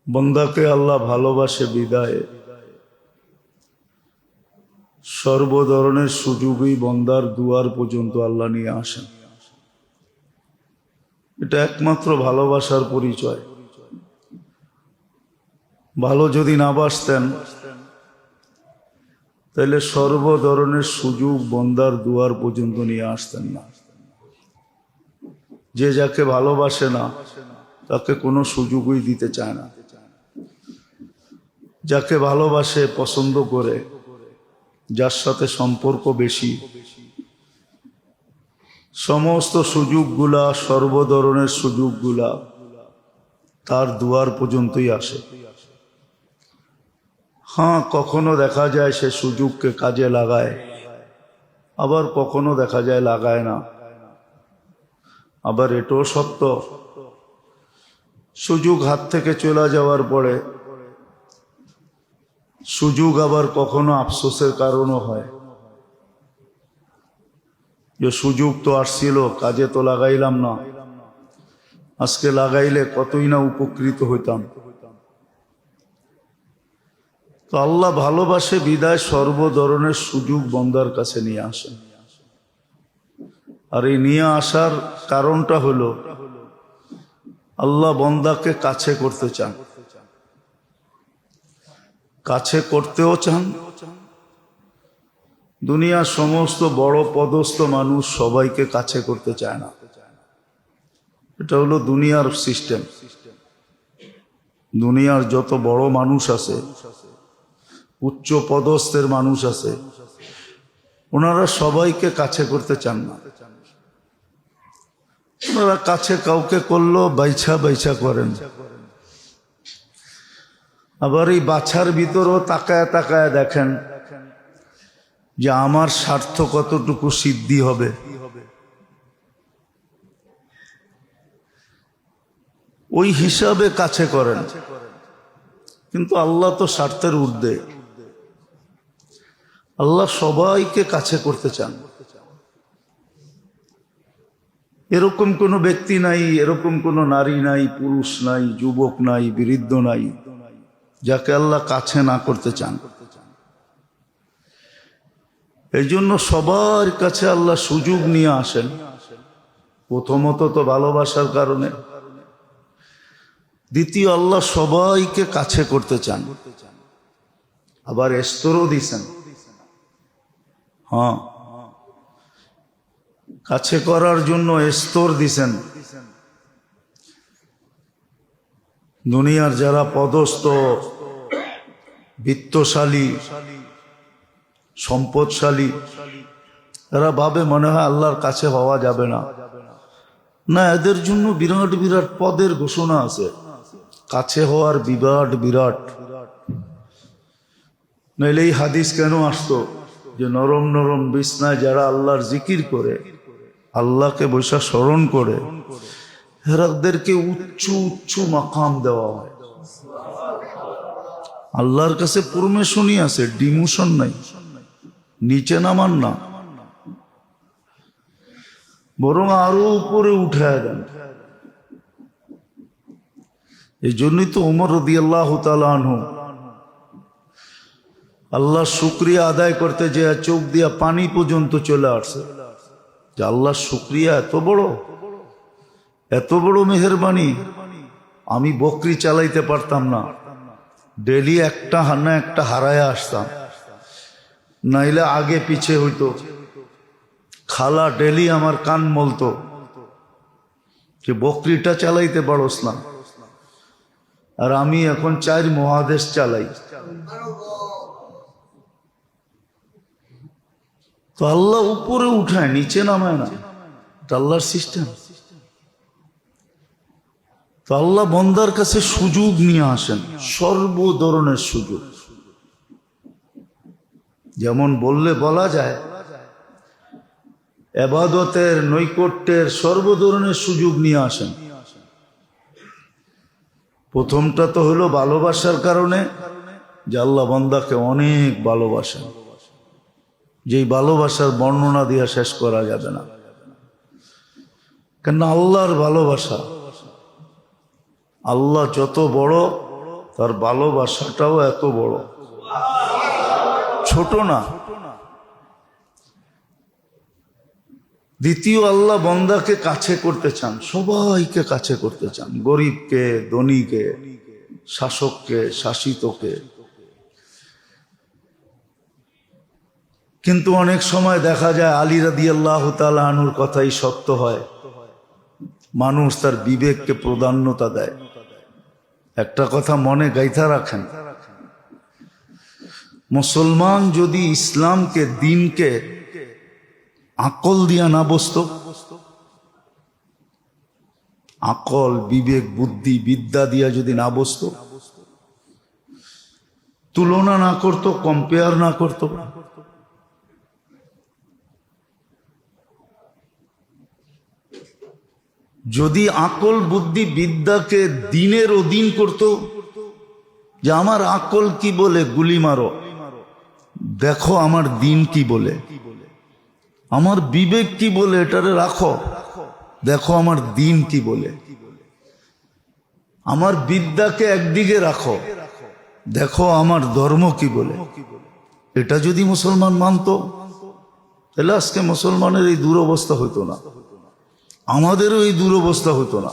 বন্দাকে আল্লাহ ভালোবাসে বিদায় সর্ব ধরনের সুযোগই বন্দার দুয়ার পর্যন্ত আল্লাহ নিয়ে আসেন। এটা একমাত্র ভালোবাসার পরিচয়। ভালো যদি না বাসতেন তাহলে সর্ব ধরনের সুযোগ বন্দার দুয়ার পর্যন্ত নিয়ে আসতেন না। যে যাকে ভালোবাসে না তাকে কোনো সুযোগই দিতে চায় না। যাকে ভালোবাসে, পছন্দ করে, যার সাথে সম্পর্ক বেশি, সমস্ত সুযোগগুলা, সর্ব ধরনের সুযোগগুলা তার দুয়ার পর্যন্তই আসে। হ্যাঁ, কখনো দেখা যায় সে সুযোগকে কাজে লাগায়, আবার কখনো দেখা যায় লাগায় না। আবার এটাও সত্য, সুযোগ হাত থেকে চলে যাওয়ার পরে সুযোগ আবার কখনো আফসোসের কারণও হয় যে সুযোগ তো আসছিল, কাজে তো লাগাইলাম না, আজকে লাগাইলে কতই না উপকৃত হইতাম। তো আল্লাহ ভালোবাসে বিদায় সর্ব ধরনের সুযোগ বন্দার কাছে নিয়ে আসেন। আর এই নিয়ে আসার কারণটা হলো আল্লাহ বন্দাকে কাছে করতে চান, কাছে করতেও চান। দুনিয়ার সমস্ত বড় পদস্থ মানুষ সবাইকে কাছে করতে চায় না। এটা হলো দুনিয়ার সিস্টেম। দুনিয়ার যত বড় মানুষ আছে, উচ্চ পদস্থের মানুষ আছে, ওনারা সবাইকে কাছে করতে চান না। ওনারা কাছে কাউকে করলো বাইছা বাইছা করেন। আবার এই বাছার ভিতরও তাকায় তাকায় দেখেন যে আমার স্বার্থ কতটুকু সিদ্ধি হবে। ওই হিসাবে কাছে করেন, কিন্তু আল্লাহ তো স্বার্থের ঊর্ধ্বে। আল্লাহ সবাইকে কাছে করতে চান। এরকম কোনো ব্যক্তি নাই, এরকম কোনো নারী নাই, পুরুষ নাই, যুবক নাই, বৃদ্ধ নাই, যাকে আল্লাহ কাছে না করতে চান। এই জন্য সবার কাছে আল্লাহ সুযোগ নিয়ে আসেন। প্রথমত তো ভালোবাসার কারণে, দ্বিতীয় আল্লাহ সবাইকে কাছে করতে চান। আবার স্তরও দিছেন। হ্যাঁ, কাছে করার জন্য স্তর দিছেন। দুনিয়ার যারা পদস্থ, বিত্তশালী, সম্পদশালী, এরা ভাবে মনে হয় আল্লাহর কাছে হওয়া যাবে না। না, এদের জন্য বিরাট বিরাট পদের ঘোষণা আছে, কাছে হওয়ার বিরাট বিরাট। নইলে এই হাদিস কেন আসতো যে নরম নরম বিছনায় যারা আল্লাহর জিকির করে, আল্লাহকে বৈশা স্মরণ করে, এদেরকে উচ্চ উচ্চ মাকাম দেওয়া হয়। আল্লাহর কাছে পারমিশনই আছে, ডিমোশন নাই, নিচে নামান না, বরং আরো উপরে উঠায় দেন। এই জন্যই তো ওমর রাদিয়াল্লাহু তাআলা আনহু আল্লাহর শুকরিয়া আদায় করতে যে চোখ দিয়া পানি পর্যন্ত চলে আসছে, যে আল্লাহর শুকরিয়া এত বড় মেহেরবানি। আমি বকরি চালাইতে পারতাম না, ডেলি একটা না একটা হারায় আসতাম, নাইলে আগে পিছে হইতো। খালা ডেলি আমার কান মলতো যে বকরিটা চালাইতে পারোস না, আর আমি এখন 4 মহাদেশ চালাই। তো আল্লাহ উপরে উঠায়, নিচে নামায় না, এটা আল্লাহর সিস্টেম। তো আল্লাহ বন্দার কাছে সুযোগ নিয়ে আসেন, সর্ব ধরনের সুযোগ। যেমন বললে বলা যায় ইবাদতের, নৈকট্যের সর্ব ধরনের সুযোগ নিয়ে আসেন। প্রথমটা তো হলো ভালোবাসার কারণে, যে আল্লাহ বন্দাকে অনেক ভালোবাসেন, যেই ভালোবাসার বর্ণনা দিয়ে শেষ করা যাবে না। কেন আল্লাহর ভালোবাসা, আল্লাহ যত বড় তার ভালোবাসাটাও এত বড়, ছোট না। দ্বিতীয়, আল্লাহ বান্দাকে কাছে করতে চান, সবাইকে কাছে করতে চান, গরিবকে, ধনীকে, শাসককে, শাসিতকে। কিন্তু অনেক সময় দেখা যায় আলী রাদিয়াল্লাহু তাআলা আনহুর কথাই সত্য হয়, মানুষ তার বিবেককে প্রাধান্যতা দেয়। একটা কথা মনে গাইথা রাখেন, মুসলমান যদি ইসলামকে, দিনকে আকল দিয়া না বসত, আকল, বিবেক, বুদ্ধি, বিদ্যা দিয়া যদি না বসত, তুলনা না করত, কম্পেয়ার না করত, যদি আকল, বুদ্ধি, বিদ্যাকে দিনের অধীন করত, যে আমার আকল কি বলে গুলি মারো, দেখো আমার দিন কি বলে, আমার বিবেক কি বলে এটারে রাখো, দেখো আমার দিন কি বলে, আমার বিদ্যাকে একদিকে রাখো, দেখো আমার ধর্ম কি বলে, এটা যদি মুসলমান মানত, তাহলে আজকে মুসলমানের এই দুরবস্থা হইতো না, আমাদেরও এই দুরবস্থা হতো না।